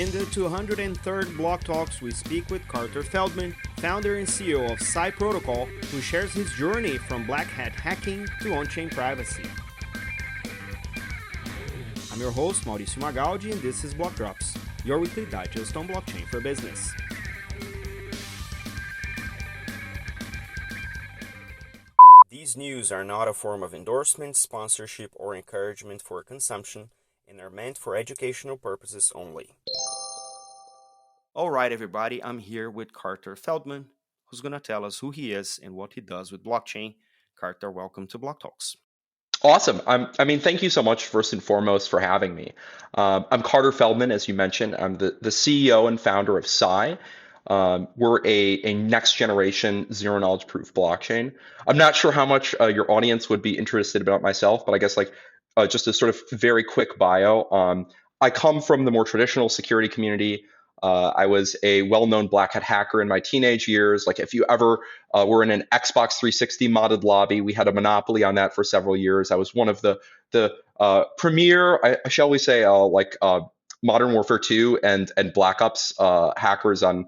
In the 203rd Block Talks, we speak with Carter Feldman, founder and CEO of Psy Protocol, who shares his journey from black hat hacking to on-chain privacy. I'm your host, Mauricio Magaldi, and this is Blockdrops, your weekly digest on blockchain for business. These news are not a form of endorsement, sponsorship, or encouragement for consumption, and are meant for educational purposes only. All right, everybody, I'm here with Carter Feldman, who's going to tell us who he is and what he does with blockchain. Carter, welcome to BlockTalks. Awesome. Thank you so much, first and foremost, for having me. I'm Carter Feldman, as you mentioned. I'm the CEO and founder of Psy. We're a next generation zero knowledge proof blockchain. I'm not sure how much your audience would be interested about myself, but I guess just a sort of very quick bio. I come from the more traditional security community. I was a well-known black hat hacker in my teenage years. Like if you ever were in an Xbox 360 modded lobby, we had a monopoly on that for several years. I was one of the premier, shall we say, Modern Warfare 2 and Black Ops hackers on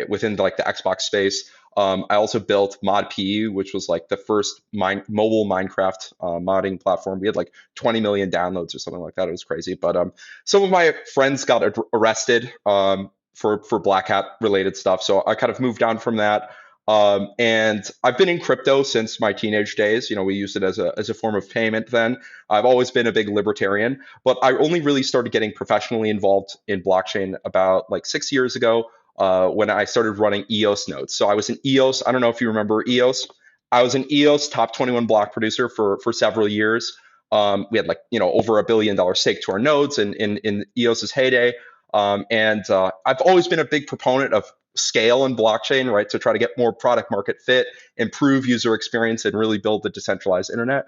within the Xbox space. I also built ModPU, which was like the first mobile Minecraft modding platform. We had like 20 million downloads or something like that. It was crazy. But some of my friends got arrested for black hat related stuff. So I kind of moved on from that. And I've been in crypto since my teenage days. You know, we used it as a form of payment then. I've always been a big libertarian, but I only really started getting professionally involved in blockchain about 6 years ago. When I started running EOS nodes. So I was an EOS. I don't know if you remember EOS. I was an EOS top 21 block producer for several years. We had over $1 billion stake to our nodes in EOS's heyday. And I've always been a big proponent of scale in blockchain, right? To try to get more product market fit, improve user experience, and really build the decentralized internet.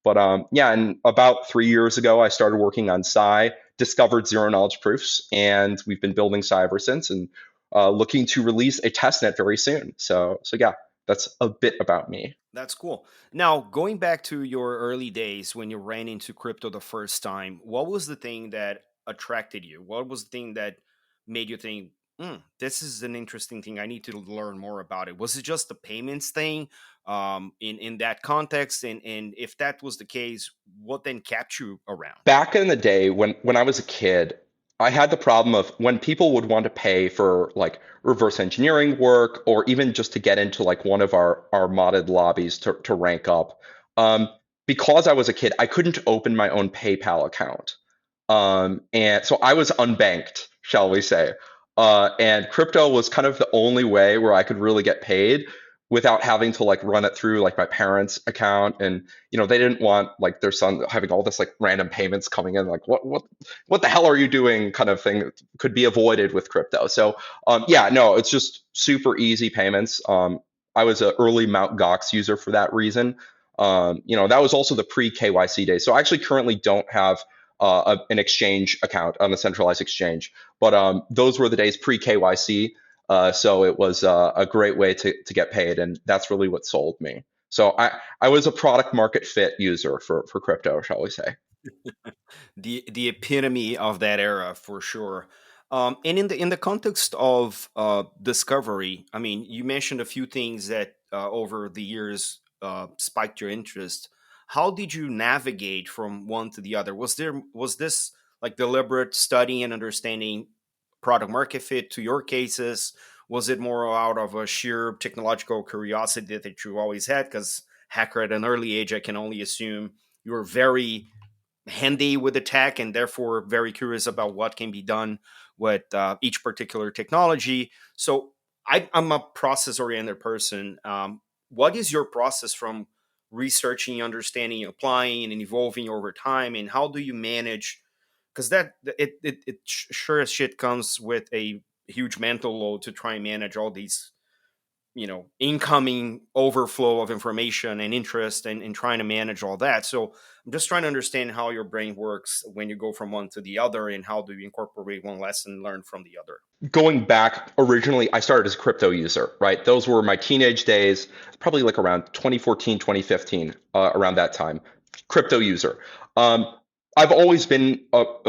But and about 3 years ago, I started working on Psy, discovered zero knowledge proofs, and we've been building Psy ever since. And looking to release a testnet very soon. So yeah, that's a bit about me. That's cool. Now, going back to your early days when you ran into crypto the first time, what was the thing that attracted you? What was the thing that made you think, this is an interesting thing. I need to learn more about it. Was it just the payments thing in that context? And if that was the case, what then kept you around? Back in the day when I was a kid, I had the problem of when people would want to pay for reverse engineering work or even just to get into one of our modded lobbies to rank up. Because I was a kid, I couldn't open my own PayPal account. And so I was unbanked, shall we say. And crypto was kind of the only way where I could really get paid without having to run it through my parents' account. And they didn't want their son having all this random payments coming in, what the hell are you doing kind of thing could be avoided with crypto. So it's just super easy payments. I was an early Mt. Gox user for that reason. That was also the pre-KYC days. So I actually currently don't have an exchange account on a centralized exchange, but those were the days pre-KYC. So it was a great way to get paid, and that's really what sold me. So I was a product market fit user for crypto, shall we say? The epitome of that era, for sure. And in the context of discovery, I mean, you mentioned a few things that over the years spiked your interest. How did you navigate from one to the other? Was this deliberate studying and understanding product market fit to your cases? Was it more out of a sheer technological curiosity that you always had? Because hacker at an early age, I can only assume you were very handy with the tech and therefore very curious about what can be done with each particular technology. So I'm a process-oriented person. What is your process from researching, understanding, applying, and evolving over time? And how do you manage? Because it sure as shit comes with a huge mental load to try and manage all these, incoming overflow of information and interest and trying to manage all that. So I'm just trying to understand how your brain works when you go from one to the other and how do you incorporate one lesson learned from the other. Going back, originally, I started as a crypto user, right? Those were my teenage days, probably around 2014, 2015, around that time, crypto user. I've always been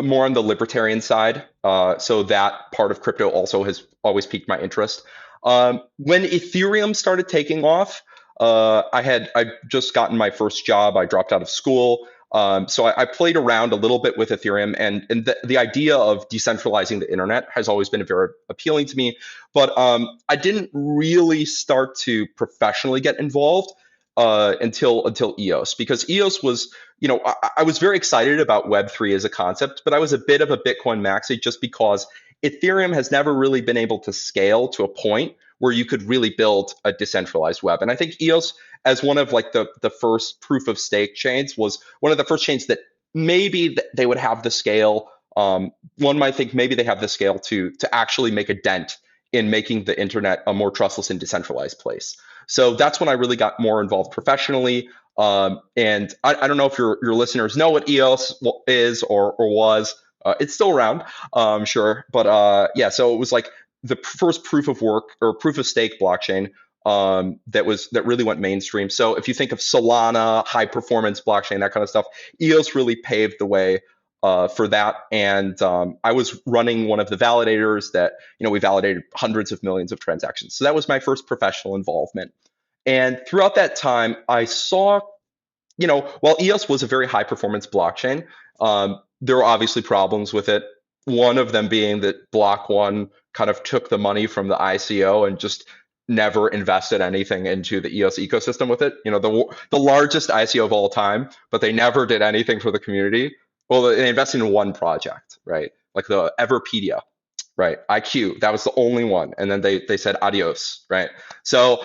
more on the libertarian side, so that part of crypto also has always piqued my interest. When Ethereum started taking off, I just gotten my first job. I dropped out of school, so I played around a little bit with Ethereum, and the idea of decentralizing the internet has always been very appealing to me. But I didn't really start to professionally get involved until EOS, because EOS was, I was very excited about Web3 as a concept, but I was a bit of a Bitcoin maxi just because Ethereum has never really been able to scale to a point where you could really build a decentralized web. And I think EOS, as one of like the first proof of stake chains, was one of the first chains that maybe they would have the scale. One might think maybe they have the scale to actually make a dent in making the internet a more trustless and decentralized place. So that's when I really got more involved professionally. And I don't know if your listeners know what EOS is or was. It's still around, sure. But yeah, so it was like the first proof of work or proof of stake blockchain that really went mainstream. So if you think of Solana, high performance blockchain, that kind of stuff, EOS really paved the way for that. And I was running one of the validators that, we validated hundreds of millions of transactions. So that was my first professional involvement. And throughout that time, I saw, while EOS was a very high performance blockchain, there were obviously problems with it. One of them being that Block One kind of took the money from the ICO and just never invested anything into the EOS ecosystem with it. The largest ICO of all time, but they never did anything for the community. Well, they invested in one project, right? Like the Everpedia, right? IQ, that was the only one, and then they said adios, right? So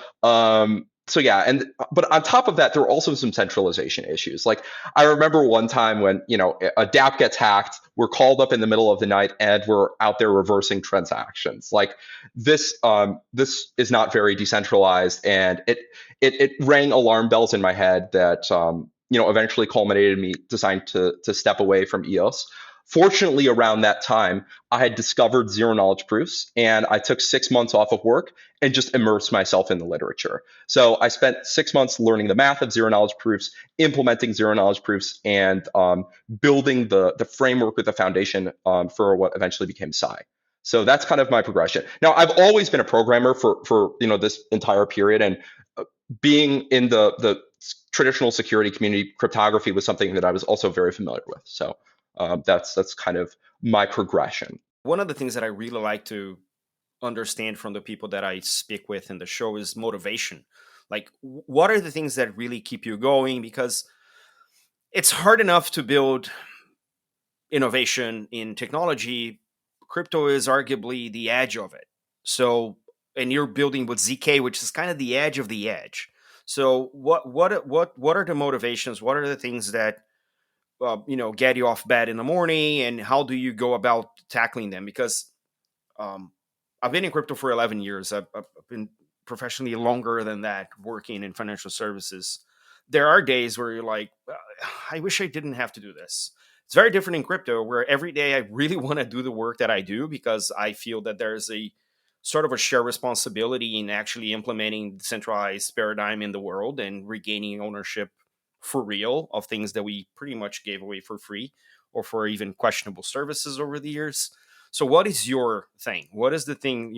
yeah, but on top of that, there were also some centralization issues. Like I remember one time when a DApp gets hacked, we're called up in the middle of the night and we're out there reversing transactions. Like this is not very decentralized, and it rang alarm bells in my head that eventually culminated in me deciding to step away from EOS. Fortunately, around that time, I had discovered zero knowledge proofs, and I took 6 months off of work and just immersed myself in the literature. So I spent 6 months learning the math of zero knowledge proofs, implementing zero knowledge proofs, and building the framework with the foundation for what eventually became Psy. So that's kind of my progression. Now, I've always been a programmer for this entire period, and being in the traditional security community, cryptography was something that I was also very familiar with. So that's kind of my progression. One of the things that I really like to understand from the people that I speak with in the show is motivation. Like, what are the things that really keep you going? Because it's hard enough to build innovation in technology. Crypto is arguably the edge of it. So, and you're building with ZK, which is kind of the edge of the edge. So, what are the motivations? What are the things that get you off bed in the morning, and how do you go about tackling them? Because um, I've been in crypto for 11 years. I've been professionally longer than that, working in financial services. There are days where you're like, I wish I didn't have to do this. It's very different in crypto, where every day I really want to do the work that I do because I feel that there's a sort of a shared responsibility in actually implementing the centralized paradigm in the world and regaining ownership for real of things that we pretty much gave away for free or for even questionable services over the years. So, what is your thing? What is the thing,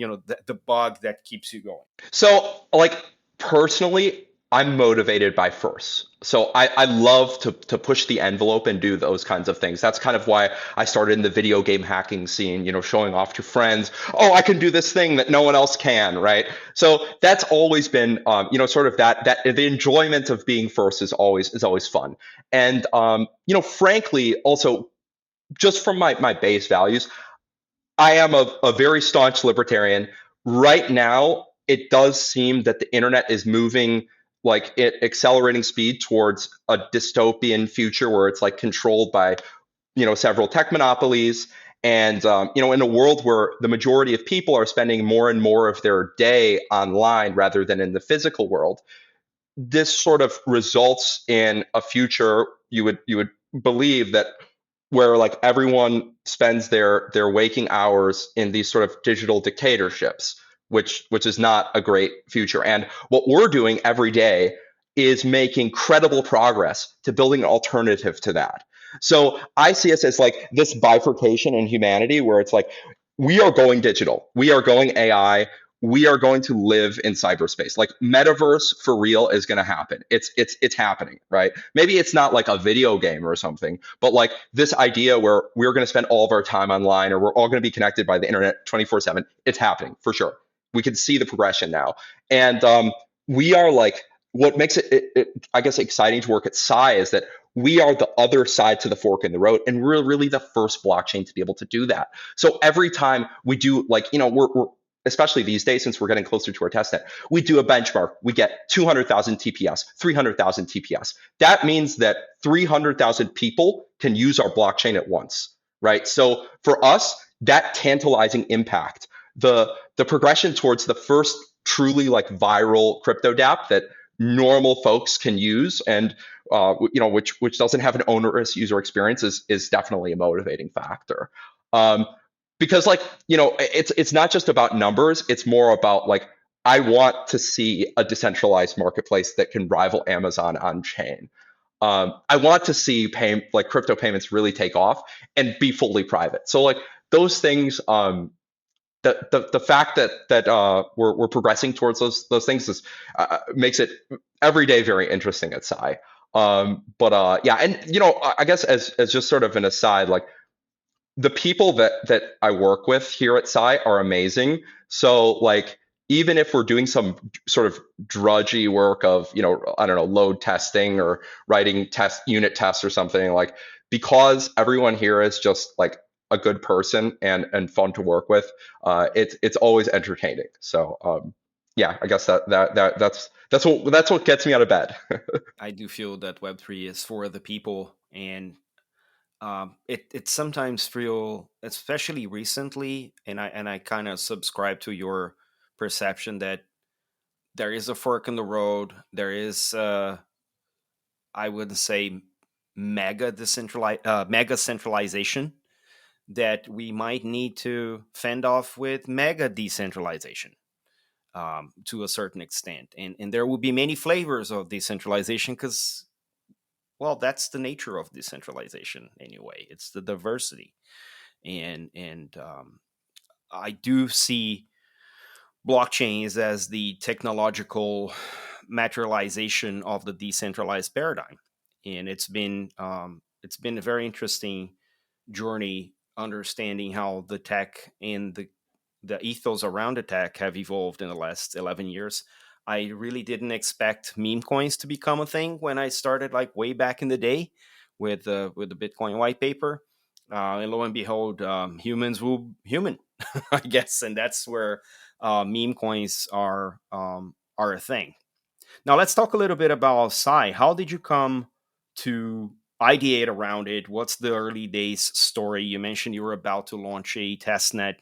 the bug that keeps you going? So, like personally, I'm motivated by first. So I love to push the envelope and do those kinds of things. That's kind of why I started in the video game hacking scene, showing off to friends. Oh, I can do this thing that no one else can, right? So that's always been, sort of that the enjoyment of being first is always fun. And frankly, also just from my base values, I am a very staunch libertarian. Right now, it does seem that the internet is moving like at accelerating speed towards a dystopian future where it's like controlled by several tech monopolies, and in a world where the majority of people are spending more and more of their day online rather than in the physical world. This sort of results in a future you would believe that where like everyone spends their waking hours in these sort of digital dictatorships, which is not a great future. And what we're doing every day is making credible progress to building an alternative to that. So I see us as like this bifurcation in humanity where it's like we are going digital, we are going AI, we are going to live in cyberspace. Like metaverse for real is going to happen. It's happening, right? Maybe it's not like a video game or something, but like this idea where we're going to spend all of our time online or we're all going to be connected by the internet 24/7. It's happening for sure. We can see the progression now, and we are like what makes I guess exciting to work at Psy is that we are the other side to the fork in the road, and we're really the first blockchain to be able to do that. So every time we do, like, we're especially these days, since we're getting closer to our testnet, we do a benchmark. We get 200,000 TPS, 300,000 TPS. That means that 300,000 people can use our blockchain at once, right? So for us, that tantalizing impact, the progression towards the first truly like viral crypto dApp that normal folks can use, and which doesn't have an onerous user experience, is definitely a motivating factor. Um, because like it's not just about numbers; it's more about like I want to see a decentralized marketplace that can rival Amazon on chain. I want to see like crypto payments really take off and be fully private. So like those things, the fact that we're progressing towards those things makes it every day very interesting at Psy. But yeah, and I guess as just sort of an aside, like the people that I work with here at Psy are amazing. So like even if we're doing some sort of drudgy work of I don't know, load testing or writing test unit tests or something, like because everyone here is just like a good person and fun to work with, it's always entertaining. So yeah, I guess that's what gets me out of bed. I do feel that Web3 is for the people, and it sometimes feel, especially recently, and I kind of subscribe to your perception that there is a fork in the road. There is, I would say, mega centralization that we might need to fend off with mega decentralization, to a certain extent, and there will be many flavors of decentralization because, well, that's the nature of decentralization anyway. It's the diversity, and I do see blockchains as the technological materialization of the decentralized paradigm, and it's been a very interesting journey understanding how the tech and the ethos around the tech have evolved in the last 11 years. I really didn't expect meme coins to become a thing when I started, like, way back in the day with the Bitcoin white paper. And lo and behold, humans will human, I guess, and that's where meme coins are a thing. Now let's talk a little bit about Psy. How did you come to ideate around it? What's the early days story? You mentioned you were about to launch a testnet.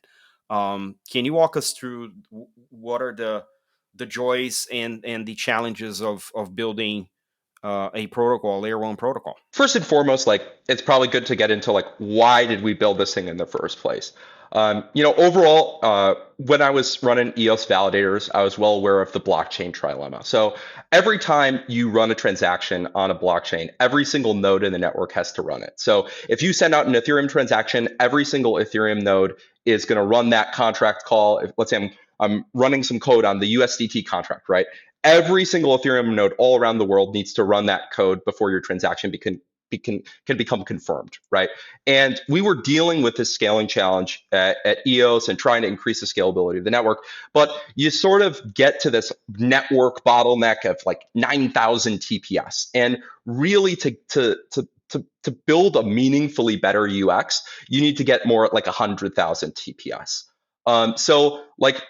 Can you walk us through what are the joys and the challenges of building a protocol, layer one protocol? First and foremost, like it's probably good to get into like why did we build this thing in the first place. Overall, when I was running EOS validators, I was well aware of the blockchain trilemma. So every time you run a transaction on a blockchain, every single node in the network has to run it. So if you send out an Ethereum transaction, every single Ethereum node is going to run that contract call. Let's say I'm running some code on the USDT contract, right? Every single Ethereum node all around the world needs to run that code before your transaction can become confirmed, right? And we were dealing with this scaling challenge at EOS and trying to increase the scalability of the network. But you sort of get to this network bottleneck of like 9,000 TPS. And really to build a meaningfully better UX, you need to get more at like 100,000 TPS. So like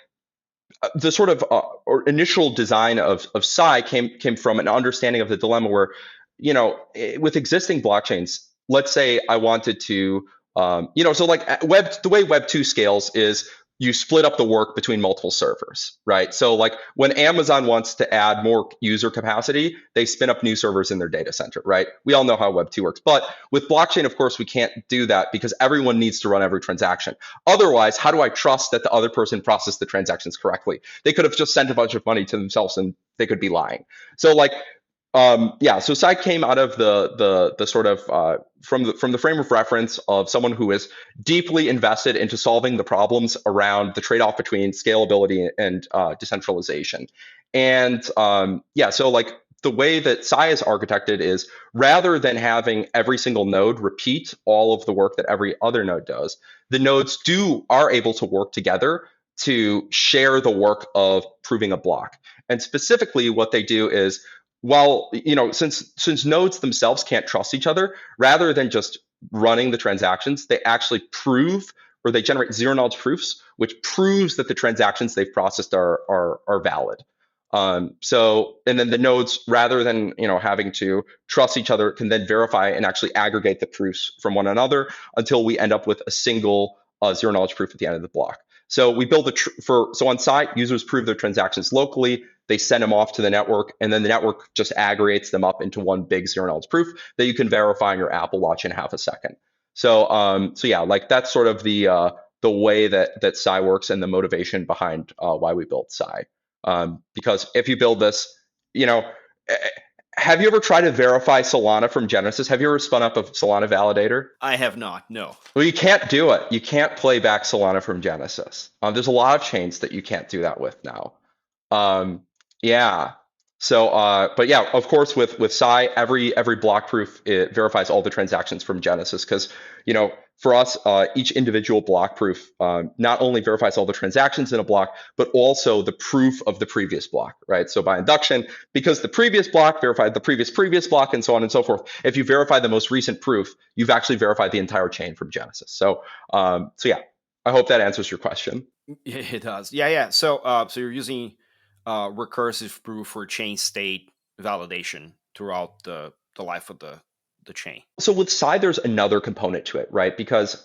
the sort of or initial design of Psy came from an understanding of the dilemma where, with existing blockchains, let's say I wanted to, so like the way Web 2 scales is you split up the work between multiple servers, right? So like when Amazon wants to add more user capacity, they spin up new servers in their data center, right? We all know how Web 2 works. But with blockchain, of course, we can't do that because everyone needs to run every transaction. Otherwise, how do I trust that the other person processed the transactions correctly? They could have just sent a bunch of money to themselves and they could be lying. So like Yeah, so Psy came out of the sort of from the frame of reference of someone who is deeply invested into solving the problems around the trade-off between scalability and decentralization. And yeah, so like the way that Psy is architected is rather than having every single node repeat all of the work that every other node does, the nodes are able to work together to share the work of proving a block. And specifically, what they do is, well, since nodes themselves can't trust each other, rather than just running the transactions, they actually prove, or they generate zero knowledge proofs, which proves that the transactions they've processed are valid. And then the nodes, rather than having to trust each other, can then verify and actually aggregate the proofs from one another until we end up with a single zero knowledge proof at the end of the block. So we build so on site, users prove their transactions locally. They send them off to the network, and then the network just aggregates them up into one big zero knowledge proof that you can verify on your Apple Watch in half a second. So yeah, like that's sort of the way that Psy works and the motivation behind why we built Psy. Because if you build this, you know, eh, have you ever tried to verify Solana from Genesis? Have you ever spun up a Solana validator? I have not. No. Well, you can't do it. You can't play back Solana from Genesis. There's a lot of chains that you can't do that with now. Um, yeah. So, but yeah, of course, with Psy, every block proof, it verifies all the transactions from Genesis because for us, each individual block proof not only verifies all the transactions in a block, but also the proof of the previous block, right? So by induction, because the previous block verified the previous block, and so on and so forth. If you verify the most recent proof, you've actually verified the entire chain from Genesis. So yeah, I hope that answers your question. Yeah, it does. Yeah. So you're using recursive proof for chain state validation throughout the life of the chain. So with Psy, there's another component to it, right? Because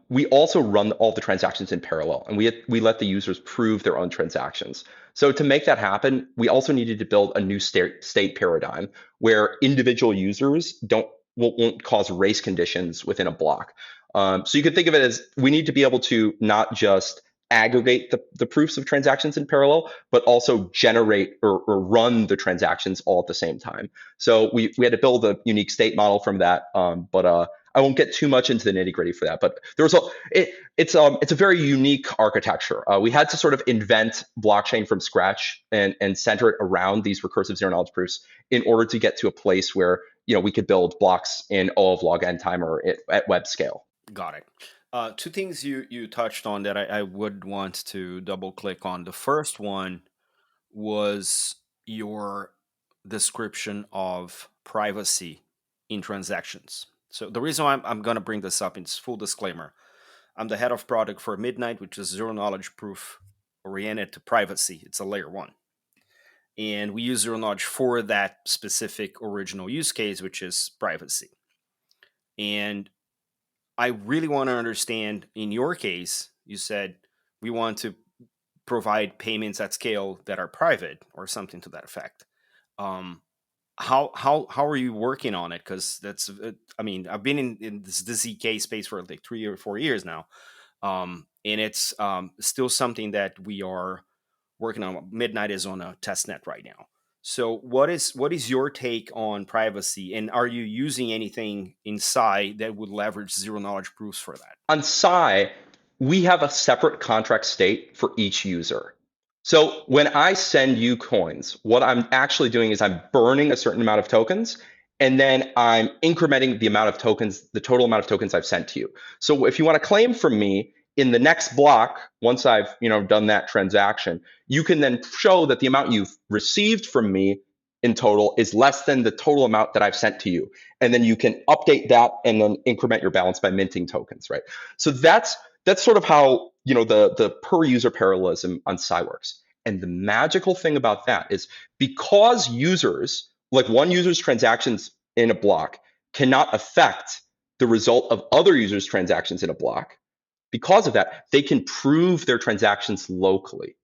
we also run all the transactions in parallel, and we let the users prove their own transactions. So to make that happen, we also needed to build a new state paradigm where individual users won't cause race conditions within a block. So you could think of it as we need to be able to not just aggregate the proofs of transactions in parallel, but also generate or run the transactions all at the same time. So we had to build a unique state model from that, but I won't get too much into the nitty gritty for that. But it's a very unique architecture. We had to sort of invent blockchain from scratch and center it around these recursive zero knowledge proofs in order to get to a place where we could build blocks in O of log n time or at web scale. Got it. Two things you touched on that I would want to double click on. The first one was your description of privacy in transactions. So the reason why I'm going to bring this up is full disclaimer. I'm the head of product for Midnight, which is zero knowledge proof oriented to privacy. It's a layer one. And we use zero knowledge for that specific original use case, which is privacy. And I really want to understand, in your case, you said we want to provide payments at scale that are private or something to that effect. How are you working on it? Because that's, I mean, I've been in the ZK space for like 3 or 4 years now, and it's still something that we are working on. Midnight is on a test net right now. So what is your take on privacy, and are you using anything in Psy that would leverage zero knowledge proofs for that? On Psy, we have a separate contract state for each user. So when I send you coins, what I'm actually doing is I'm burning a certain amount of tokens, and then I'm incrementing the amount of tokens, the total amount of tokens I've sent to you. So if you want to claim from me in the next block, once I've done that transaction, you can then show that the amount you've received from me in total is less than the total amount that I've sent to you. And then you can update that and then increment your balance by minting tokens, right? So that's sort of how the per user parallelism on Psy works. And the magical thing about that is because users, like one user's transactions in a block, cannot affect the result of other users' transactions in a block, because of that, they can prove their transactions locally.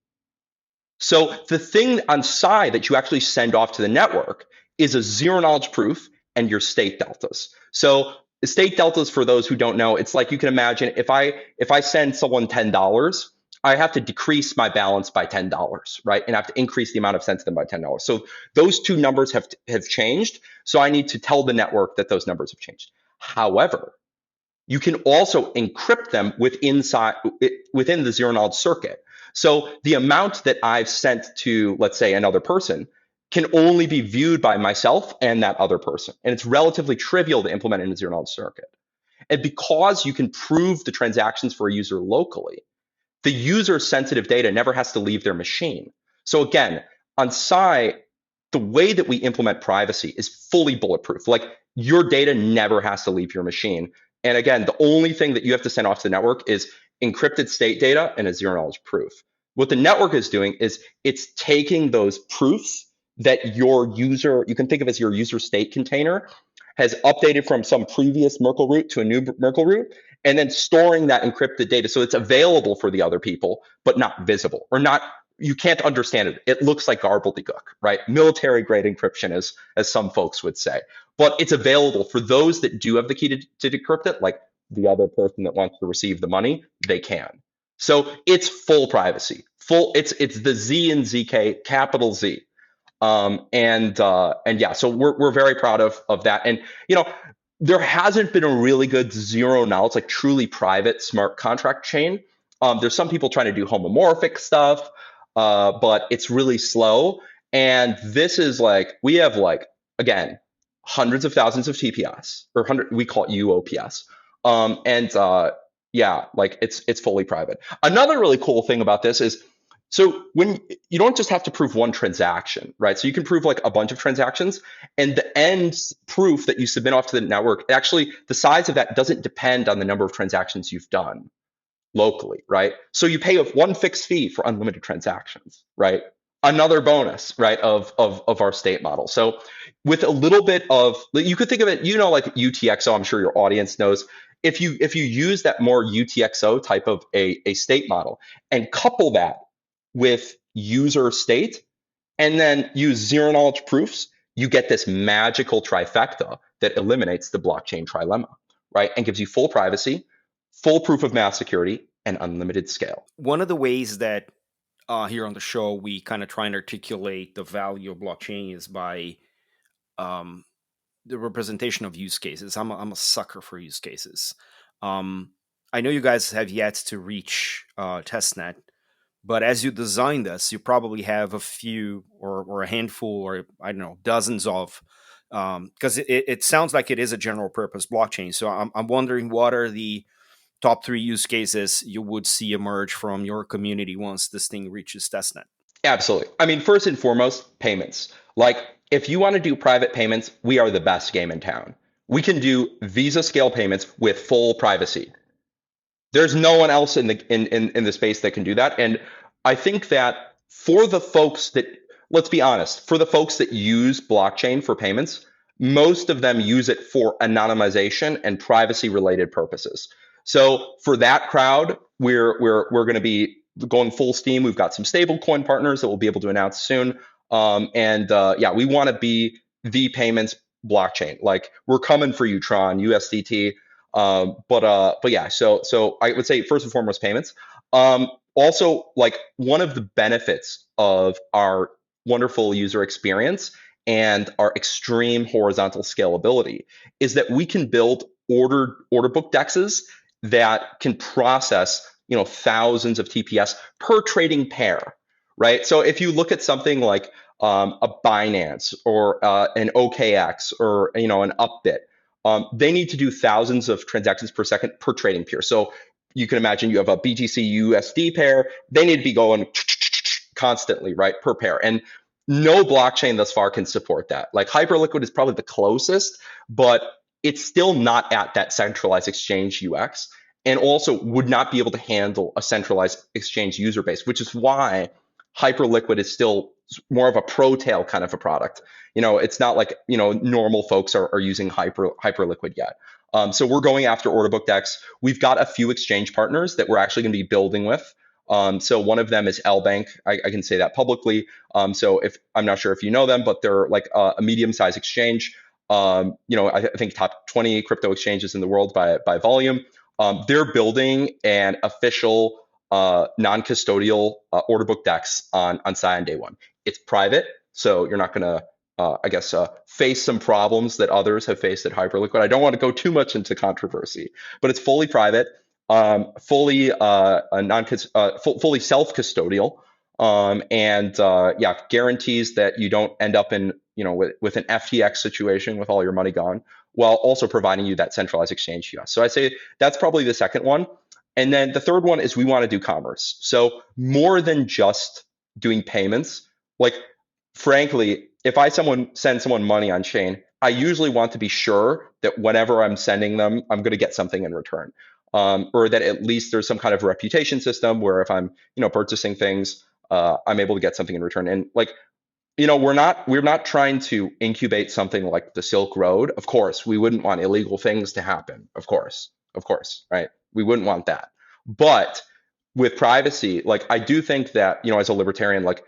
So the thing on Psy that you actually send off to the network is a zero knowledge proof and your state deltas. So the state deltas, for those who don't know, it's like you can imagine if I send someone $10, I have to decrease my balance by $10, right? And I have to increase the amount of sent to them by $10. So those two numbers have changed. So I need to tell the network that those numbers have changed. However, you can also encrypt them within the zero knowledge circuit. So the amount that I've sent to, let's say, another person can only be viewed by myself and that other person. And it's relatively trivial to implement in a zero knowledge circuit. And because you can prove the transactions for a user locally, the user sensitive data never has to leave their machine. So again, on Psy, the way that we implement privacy is fully bulletproof. Like your data never has to leave your machine. And again, the only thing that you have to send off to the network is encrypted state data and a zero knowledge proof. What the network is doing is it's taking those proofs that your user, you can think of as your user state container, has updated from some previous Merkle root to a new Merkle root, and then storing that encrypted data so it's available for the other people, but not visible or not. You can't understand it. It looks like gobbledygook, right? Military grade encryption, as some folks would say, but it's available for those that do have the key to decrypt it, like the other person that wants to receive the money, they can. So it's full privacy, full. It's the Z in ZK, capital Z. And yeah, so we're very proud of that. And you know, there hasn't been a really good zero knowledge, like truly private smart contract chain. There's some people trying to do homomorphic stuff, but it's really slow. And this is like we have like again hundreds of thousands of TPS or hundred we call it UOPS. And yeah, like it's fully private. Another really cool thing about this is so when you don't just have to prove one transaction, right? So you can prove like a bunch of transactions, and the end proof that you submit off to the network, actually the size of that doesn't depend on the number of transactions you've done locally, right? So you pay one fixed fee for unlimited transactions, right? Another bonus, right, of our state model. So with a little bit of, you could think of it, you know, like UTXO. I'm sure your audience knows. If you use that more UTXO type of a state model and couple that with user state and then use zero knowledge proofs, you get this magical trifecta that eliminates the blockchain trilemma, right? And gives you full privacy, full proof of mass security, and unlimited scale. One of the ways that here on the show we kind of try and articulate the value of blockchain is by um, the representation of use cases. I'm a sucker for use cases. Um, I know you guys have yet to reach testnet, but as you design this, you probably have a few or a handful or I don't know dozens of because it sounds like it is a general purpose blockchain. So I'm wondering what are the top three use cases you would see emerge from your community once this thing reaches testnet? Absolutely. I mean, first and foremost, payments. Like, if you want to do private payments, we are the best game in town. We can do Visa scale payments with full privacy. There's no one else in the space that can do that. And I think that for the folks that, let's be honest, for the folks that use blockchain for payments, most of them use it for anonymization and privacy related purposes. So for that crowd, we're going to be going full steam. We've got some stablecoin partners that we'll be able to announce soon. Yeah, we want to be the payments blockchain. Like we're coming for you, Tron, USDT. But yeah, so I would say first and foremost payments. Also, like one of the benefits of our wonderful user experience and our extreme horizontal scalability is that we can build order book dexes that can process thousands of TPS per trading pair, right? So if you look at something like a Binance or an OKX or an Upbit, they need to do thousands of transactions per second per trading pair. So you can imagine you have a BTC USD pair, they need to be going constantly, right, per pair. And no blockchain thus far can support that. Like Hyperliquid is probably the closest, but it's still not at that centralized exchange UX and also would not be able to handle a centralized exchange user base, which is why Hyperliquid is still more of a pro tail kind of a product. It's not like normal folks are using Hyperliquid yet. So we're going after order book DEX. We've got a few exchange partners that we're actually going to be building with. So one of them is LBank. I can say that publicly. So if I'm not sure if you know them, but they're like a medium-sized exchange. I think top 20 crypto exchanges in the world by volume. They're building an official non-custodial order book DEX on Psy on day one. It's private, so you're not going to, I guess, face some problems that others have faced at Hyperliquid. I don't want to go too much into controversy, but it's fully private, fully fully self-custodial, and yeah, guarantees that you don't end up in with an FTX situation with all your money gone, while also providing you that centralized exchange US. So I say that's probably the second one. And then the third one is we want to do commerce. So more than just doing payments, like frankly, if I send someone money on chain, I usually want to be sure that whenever I'm sending them, I'm going to get something in return, or that at least there's some kind of reputation system where if I'm purchasing things, I'm able to get something in return. And like we're not trying to incubate something like the Silk Road. Of course, we wouldn't want illegal things to happen. Of course, right? We wouldn't want that. But with privacy, like I do think that as a libertarian, like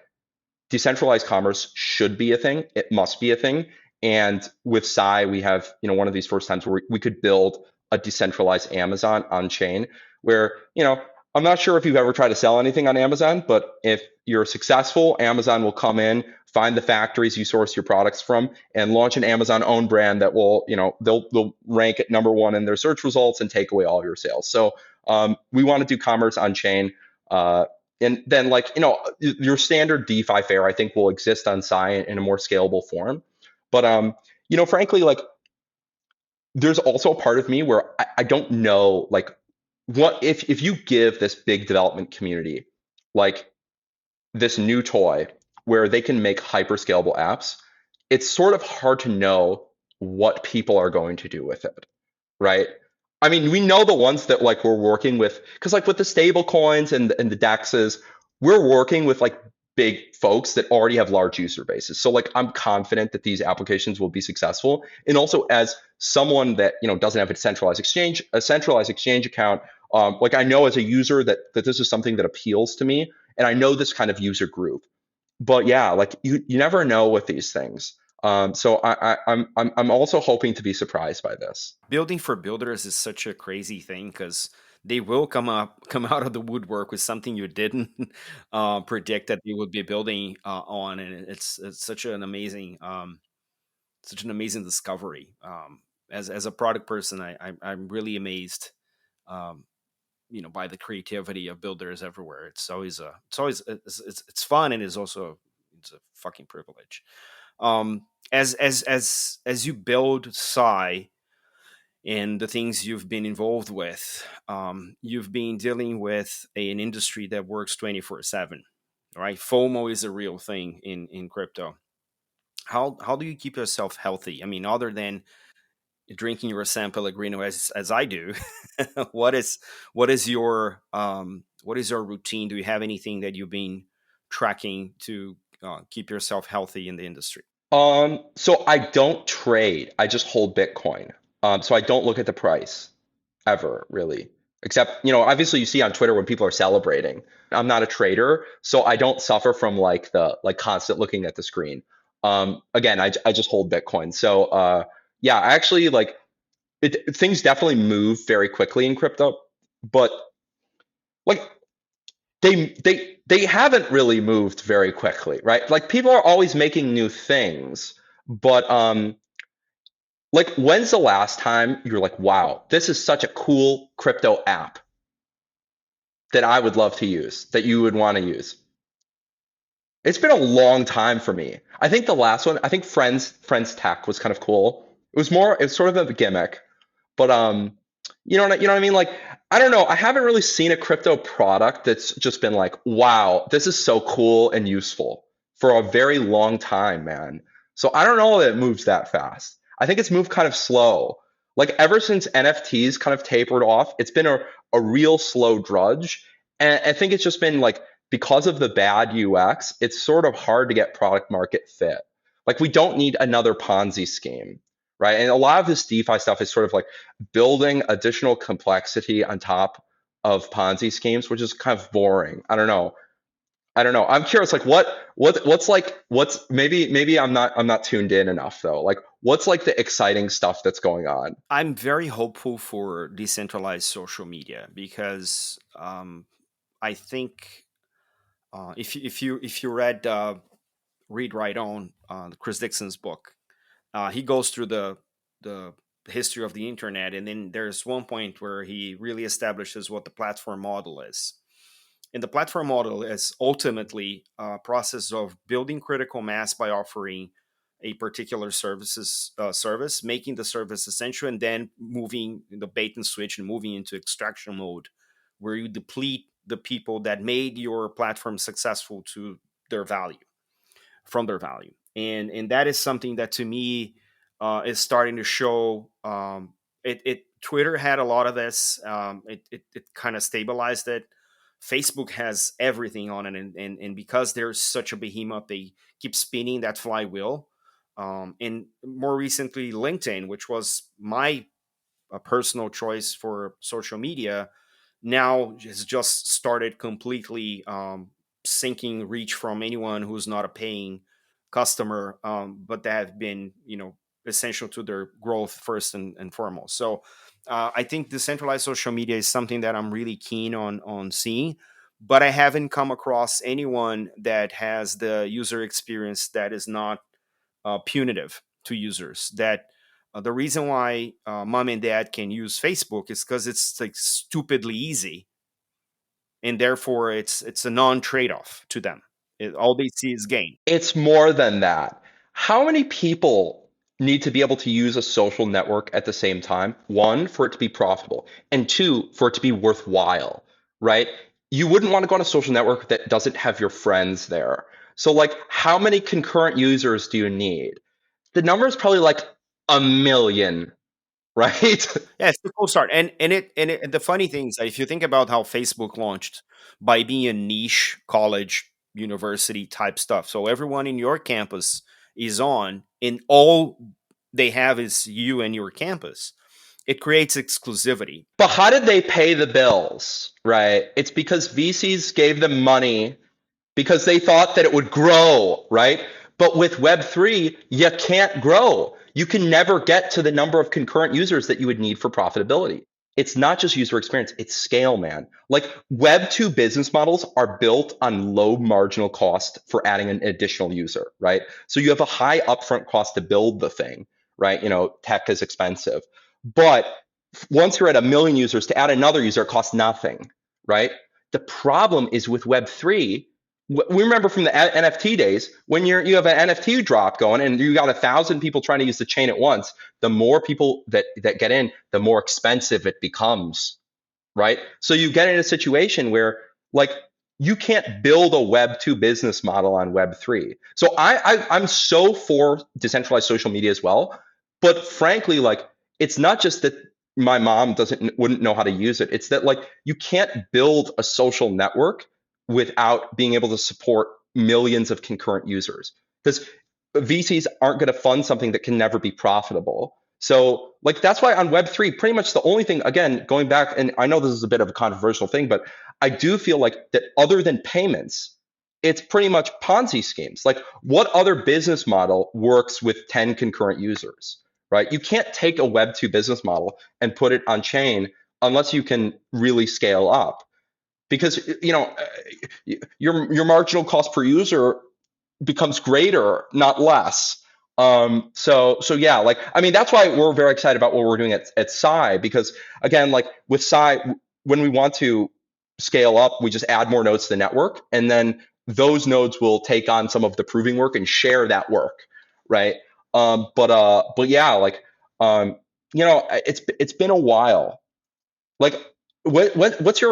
decentralized commerce should be a thing. It must be a thing. And with Psy, we have one of these first times where we could build a decentralized Amazon on chain, where I'm not sure if you've ever tried to sell anything on Amazon, but if you're successful, Amazon will come in, find the factories you source your products from, and launch an Amazon owned brand that will, they'll rank at number one in their search results and take away all your sales. So we want to do commerce on chain. And then your standard DeFi fare, I think will exist on Psy in a more scalable form. But frankly, like there's also a part of me where I don't know, like what if you give this big development community like this new toy where they can make hyper scalable apps, it's sort of hard to know what people are going to do with it, right? I mean, we know the ones that like we're working with, because like with the stable coins and the DEXs, we're working with like big folks that already have large user bases. So like I'm confident that these applications will be successful. And also as someone that doesn't have a centralized exchange account, like I know as a user that this is something that appeals to me, and I know this kind of user group. But yeah, like you never know with these things. So I'm also hoping to be surprised by this. Building for builders is such a crazy thing because they will come out of the woodwork with something you didn't predict that they would be building on, and it's such an amazing discovery. As a product person, I'm really amazed, um, by the creativity of builders everywhere. It's fun, and it's a fucking privilege. As you build Psy and the things you've been involved with, you've been dealing with an industry that works 24/7, right? FOMO is a real thing in crypto. How do you keep yourself healthy? I mean, other than drinking your San Pellegrino as I do, what is what is your routine? Do you have anything that you've been tracking to keep yourself healthy in the industry? So I don't trade. I just hold Bitcoin. So I don't look at the price ever, really. Except, obviously you see on Twitter when people are celebrating. I'm not a trader, so I don't suffer from like the constant looking at the screen. Again, I just hold Bitcoin. So yeah, I actually like things definitely move very quickly in crypto, but like they haven't really moved very quickly, right? Like people are always making new things, but like when's the last time you're like, wow, this is such a cool crypto app that I would love to use, that you would want to use? It's been a long time for me. I think the last one, I think Friends Tech was kind of cool. It's sort of a gimmick, but you know what I mean? Like, I don't know. I haven't really seen a crypto product that's just been like, wow, this is so cool and useful for a very long time, man. So I don't know that it moves that fast. I think it's moved kind of slow. Like ever since NFTs kind of tapered off, it's been a real slow drudge. And I think it's just been like because of the bad UX, it's sort of hard to get product market fit. Like we don't need another Ponzi scheme, right? And a lot of this DeFi stuff is sort of like building additional complexity on top of Ponzi schemes, which is kind of boring. I don't know. I'm curious, like what's maybe I'm not tuned in enough though. Like what's like the exciting stuff that's going on? I'm very hopeful for decentralized social media because I think if you read Read Right On, Chris Dixon's book, he goes through the history of the internet, and then there's one point where he really establishes what the platform model is. And the platform model is ultimately a process of building critical mass by offering a particular service, making the service essential, and then moving the bait and switch and moving into extraction mode, where you deplete the people that made your platform successful to their value from their value. And that is something that to me is starting to show. It Twitter had a lot of this. It kind of stabilized it. Facebook has everything on it, and because they're such a behemoth, they keep spinning that flywheel. And more recently, LinkedIn, which was my personal choice for social media, now has just started completely sinking reach from anyone who's not a paying customer, but that have been, essential to their growth first and foremost. So I think decentralized social media is something that I'm really keen on seeing, but I haven't come across anyone that has the user experience that is not punitive to users. That the reason why mom and dad can use Facebook is because it's like stupidly easy, and therefore it's a non-trade-off to them. All they see is gain. It's more than that. How many people need to be able to use a social network at the same time? One, for it to be profitable, and two, for it to be worthwhile, right? You wouldn't want to go on a social network that doesn't have your friends there. So, like, how many concurrent users do you need? The number is probably like a million, right? Yeah, it's the cool start. And the funny thing is that if you think about how Facebook launched by being a niche college university type stuff, so everyone in your campus is on, and all they have is you and your campus. It creates exclusivity. But how did they pay the bills, right? It's because VCs gave them money because they thought that it would grow, right? But with Web3, you can't grow. You can never get to the number of concurrent users that you would need for profitability. It's not just user experience, it's scale, man. Like Web2 business models are built on low marginal cost for adding an additional user, right? So you have a high upfront cost to build the thing, right? Tech is expensive. But once you're at a million users, to add another user costs nothing, right? The problem is with Web3, we remember from the NFT days when you have an NFT drop going and you got 1,000 people trying to use the chain at once. The more people that get in, the more expensive it becomes, right? So you get in a situation where like you can't build a Web2 business model on Web3. So I'm so for decentralized social media as well, but frankly, like it's not just that my mom wouldn't know how to use it. It's that like you can't build a social network without being able to support millions of concurrent users because VCs aren't going to fund something that can never be profitable. So, like, that's why on Web3, pretty much the only thing, again, going back, and I know this is a bit of a controversial thing, but I do feel like that other than payments, it's pretty much Ponzi schemes. Like, what other business model works with 10 concurrent users, right? You can't take a Web2 business model and put it on chain unless you can really scale up because your marginal cost per user becomes greater, not less. So yeah, like I mean that's why we're very excited about what we're doing at Psy because again, like with Psy, when we want to scale up, we just add more nodes to the network, and then those nodes will take on some of the proving work and share that work, right? But yeah, like it's been a while like, what's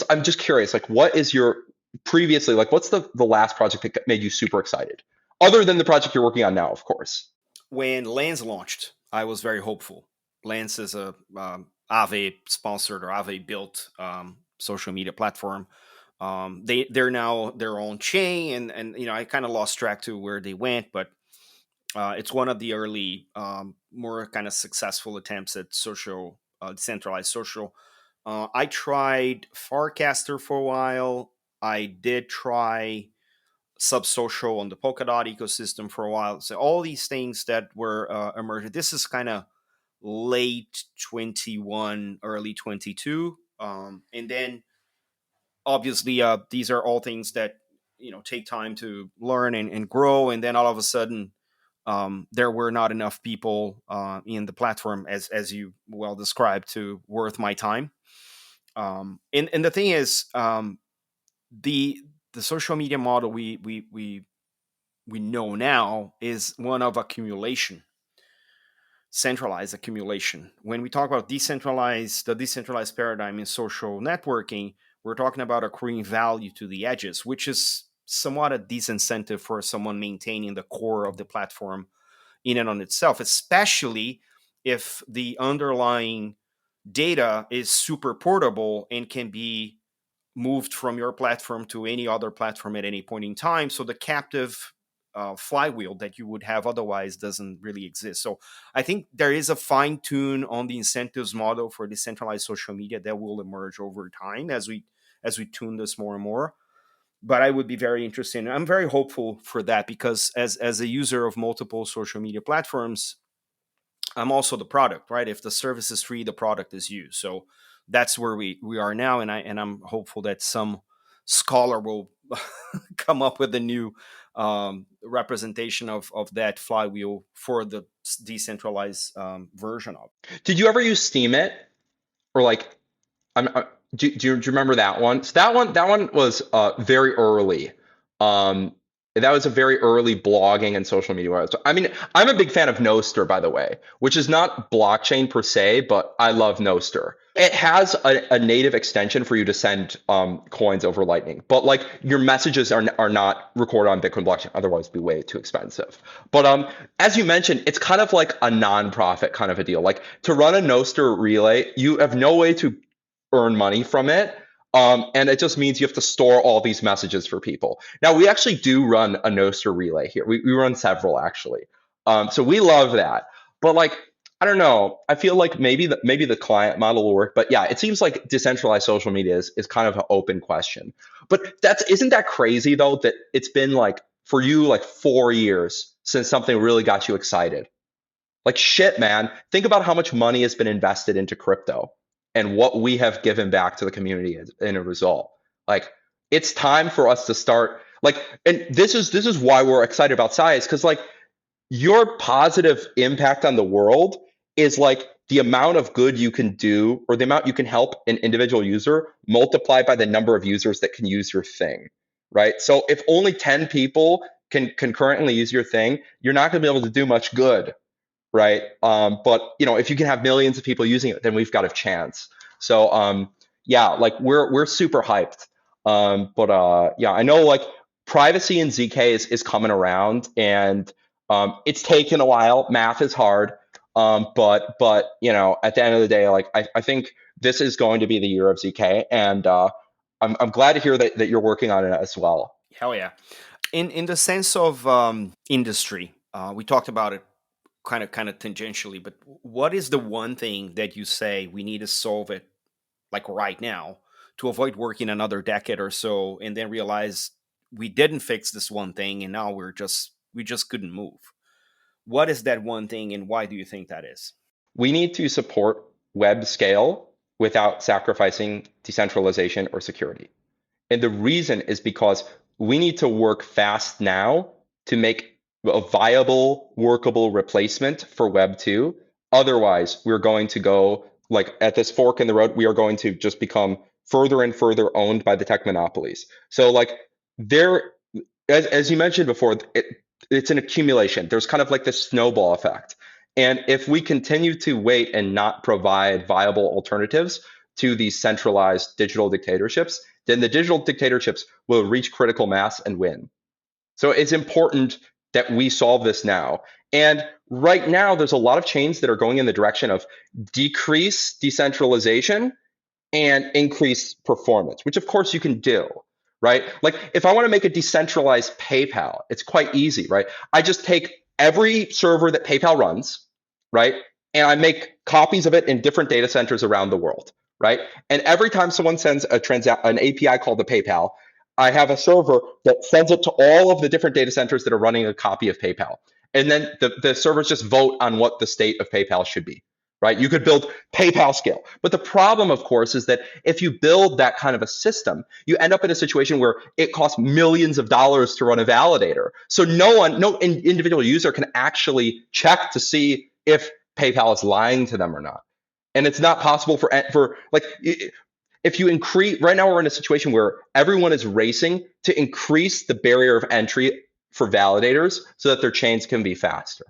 I'm just curious. Like, what is your previously like? What's the last project that made you super excited, other than the project you're working on now, of course? When Lens launched, I was very hopeful. Lens is a Aave sponsored or Aave built social media platform. They're now their own chain, and I kind of lost track to where they went, but it's one of the early, more kind of successful attempts at social, decentralized social. I tried Farcaster for a while. I did try Subsocial on the Polkadot ecosystem for a while. So all these things that were emerging. This is kind of late 21, early 22, and then obviously, these are all things that take time to learn and grow, and then all of a sudden, there were not enough people in the platform, as you well described, to worth my time. And the thing is, the the social media model we know now is one of accumulation, centralized accumulation. When we talk about the decentralized paradigm in social networking, we're talking about accruing value to the edges, which is somewhat a disincentive for someone maintaining the core of the platform in and on itself, especially if the underlying data is super portable and can be moved from your platform to any other platform at any point in time. So the captive flywheel that you would have otherwise doesn't really exist. So I think there is a fine tune on the incentives model for decentralized social media that will emerge over time as we tune this more and more. But I would be very interested. I'm very hopeful for that because as a user of multiple social media platforms, I'm also the product, right? If the service is free, the product is used. So that's where we are now, and I'm hopeful that some scholar will come up with a new representation of that flywheel for the decentralized version of it. Did you ever use Steam It or like do you remember that one? So that one was very early. Um, that was a very early blogging and social media. So, I mean, I'm a big fan of Nostr, by the way, which is not blockchain per se, but I love Nostr. It has a native extension for you to send coins over Lightning, but like your messages are not recorded on Bitcoin blockchain, otherwise it'd be way too expensive. But as you mentioned, it's kind of like a nonprofit kind of a deal. Like to run a Nostr relay, you have no way to earn money from it. And it just means you have to store all these messages for people. Now, we actually do run a Nostr relay here. We run several actually. So we love that. But like, I don't know. I feel like maybe the client model will work. But yeah, it seems like decentralized social media is kind of an open question. But isn't that crazy though that it's been like for you like 4 years since something really got you excited? Like shit, man. Think about how much money has been invested into crypto and what we have given back to the community in a result. Like it's time for us to start like and this is why we're excited about science because like your positive impact on the world is like the amount of good you can do or the amount you can help an individual user multiplied by the number of users that can use your thing, right? So if only 10 people can concurrently use your thing, you're not going to be able to do much good, right? But if you can have millions of people using it, then we've got a chance. So yeah, like we're super hyped. But yeah, I know like privacy in ZK is coming around, and it's taken a while. Math is hard, but at the end of the day, like I think this is going to be the year of ZK, and I'm glad to hear that you're working on it as well. Hell yeah! In the sense of industry, we talked about it kind of tangentially, but what is the one thing that you say we need to solve it like right now to avoid working another decade or so and then realize we didn't fix this one thing and now we just couldn't move? What is that one thing and why do you think that is? We need to support web scale without sacrificing decentralization or security. And the reason is because we need to work fast now to make a viable, workable replacement for Web 2. Otherwise, we're going to go like at this fork in the road, we are going to just become further and further owned by the tech monopolies. So like there, as you mentioned before, it's an accumulation. There's kind of like this snowball effect. And if we continue to wait and not provide viable alternatives to these centralized digital dictatorships, then the digital dictatorships will reach critical mass and win. So it's important that we solve this now. And right now, there's a lot of chains that are going in the direction of decrease decentralization and increase performance, which of course you can do, right? Like if I want to make a decentralized PayPal, it's quite easy, right? I just take every server that PayPal runs, right? And I make copies of it in different data centers around the world, right? And every time someone sends an API called to PayPal, I have a server that sends it to all of the different data centers that are running a copy of PayPal. And then the servers just vote on what the state of PayPal should be, right? You could build PayPal scale. But the problem, of course, is that if you build that kind of a system, you end up in a situation where it costs millions of dollars to run a validator. So no individual user can actually check to see if PayPal is lying to them or not. And it's not possible for like if you increase right now we're in a situation where everyone is racing to increase the barrier of entry for validators so that their chains can be faster,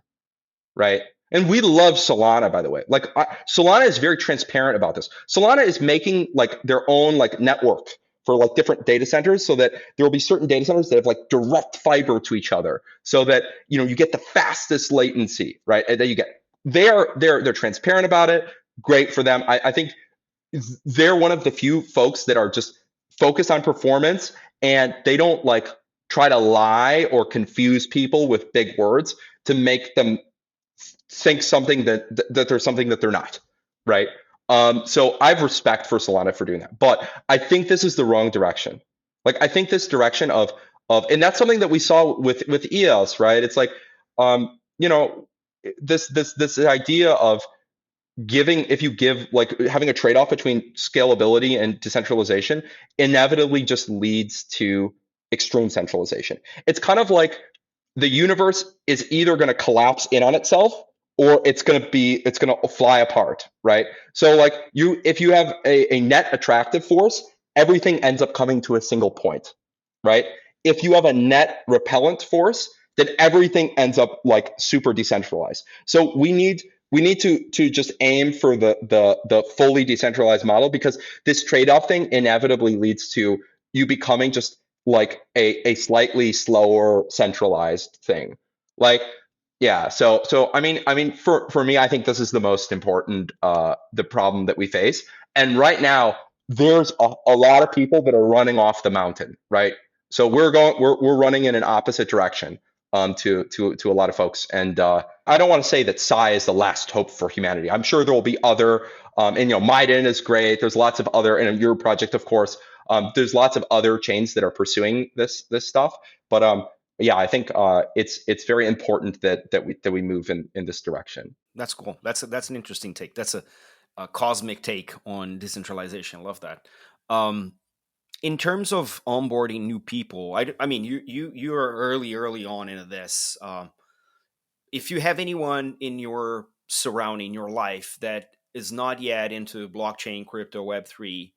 right? And we love Solana, by the way. Like Solana is very transparent about this. Solana is making like their own like network for like different data centers, so that there will be certain data centers that have like direct fiber to each other, so that you get the fastest latency, right? And then you get they're transparent about it. Great for them. I think they're one of the few folks that are just focused on performance, and they don't like try to lie or confuse people with big words to make them think something that there's something that they're not, right? So I have respect for Solana for doing that, but I think this is the wrong direction. Like I think this direction and that's something that we saw with EOS, right? It's like you know this idea of giving if you give like having a trade-off between scalability and decentralization inevitably just leads to extreme centralization. It's kind of like the universe is either going to collapse in on itself, or it's going to fly apart, right? So like if you have a net attractive force, everything ends up coming to a single point, right? If you have a net repellent force, then everything ends up like super decentralized. So we need to just aim for the fully decentralized model, because this trade-off thing inevitably leads to you becoming just like a slightly slower centralized thing. Like yeah, so I mean for me, I think this is the most important the problem that we face. And right now there's a lot of people that are running off the mountain, right? So we're running in an opposite direction to a lot of folks. And I don't want to say that Psy is the last hope for humanity. I'm sure there will be other, and Maiden is great. There's lots of other, and your project, of course. There's lots of other chains that are pursuing this stuff. But yeah, I think it's very important that we move in this direction. That's cool. That's an interesting take. That's a cosmic take on decentralization. I love that. Um, in terms of onboarding new people, I mean, you are early on into this. If you have anyone in your surrounding, your life, that is not yet into blockchain, crypto, Web3,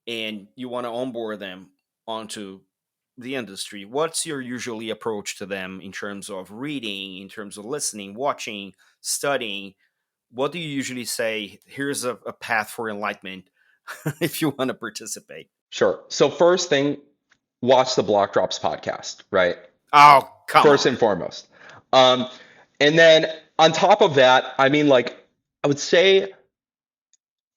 and you want to onboard them onto the industry, what's your usually approach to them in terms of reading, in terms of listening, watching, studying? What do you usually say? Here's a path for enlightenment if you want to participate. Sure. So first thing, watch the Block Drops podcast, right? Oh, come First on. and foremost. Um, and then on top of that, I mean, like, I would say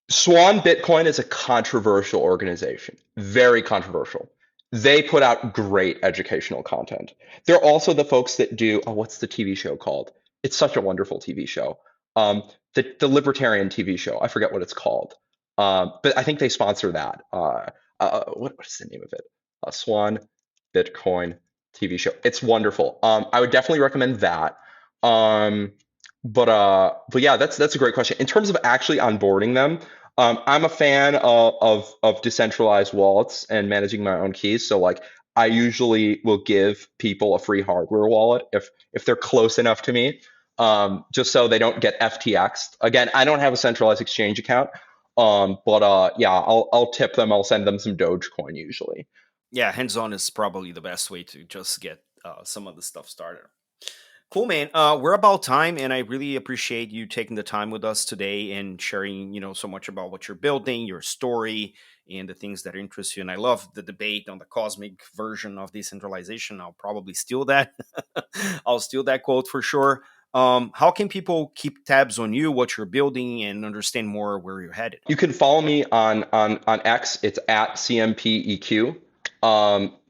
Swan Bitcoin is a controversial organization, very controversial. They put out great educational content. They're also the folks that do, oh, what's the TV show called? It's such a wonderful TV show. The Libertarian TV show. I forget what it's called. But I think they sponsor that. What's the name of it? Swan Bitcoin TV show. It's wonderful. I would definitely recommend that. Um, but yeah, that's a great question. In terms of actually onboarding them, I'm a fan of decentralized wallets and managing my own keys. So like I usually will give people a free hardware wallet if they're close enough to me, just so they don't get FTX'd. Again, I don't have a centralized exchange account, but yeah, I'll tip them. I'll send them some Dogecoin usually. Yeah, hands on is probably the best way to just get some of the stuff started. Cool, man. We're about time, and I really appreciate you taking the time with us today and sharing, so much about what you're building, your story, and the things that interest you. And I love the debate on the cosmic version of decentralization. I'll probably steal that. I'll steal that quote for sure. How can people keep tabs on you, what you're building, and understand more where you're headed? You can follow me on X. It's at CMPEQ,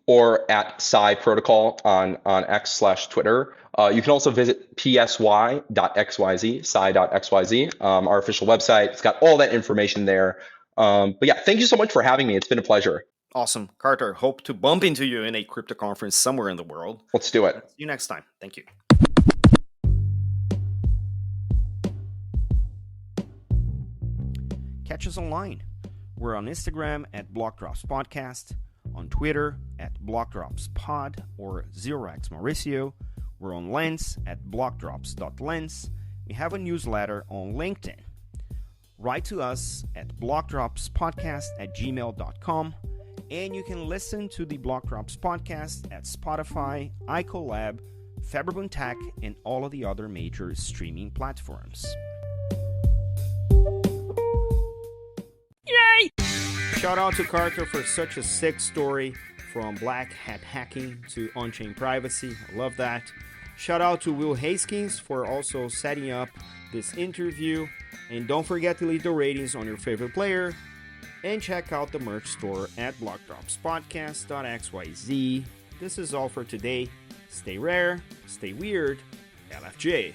or at Psy Protocol on X/Twitter. You can also visit psy.xyz, psy.xyz, our official website. It's got all that information there. But yeah, thank you so much for having me. It's been a pleasure. Awesome. Carter, hope to bump into you in a crypto conference somewhere in the world. Let's do it. See you next time. Thank you. catch us online. We're on Instagram at BlockDropsPodcast, on Twitter at BlockDropsPod or 0x Mauricio. We're on Lens at blockdrops.lens. We have a newsletter on LinkedIn. Write to us at blockdropspodcast@gmail.com, and you can listen to the Blockdrops podcast at Spotify, iColab, Faberbun Tech, and all of the other major streaming platforms. Yay! Shout out to Carter for such a sick story, from black hat hacking to on-chain privacy. I love that. Shout out to Will Haskins for also setting up this interview. And don't forget to leave the ratings on your favorite player. And check out the merch store at blockdropspodcast.xyz. This is all for today. Stay rare, stay weird. LFJ.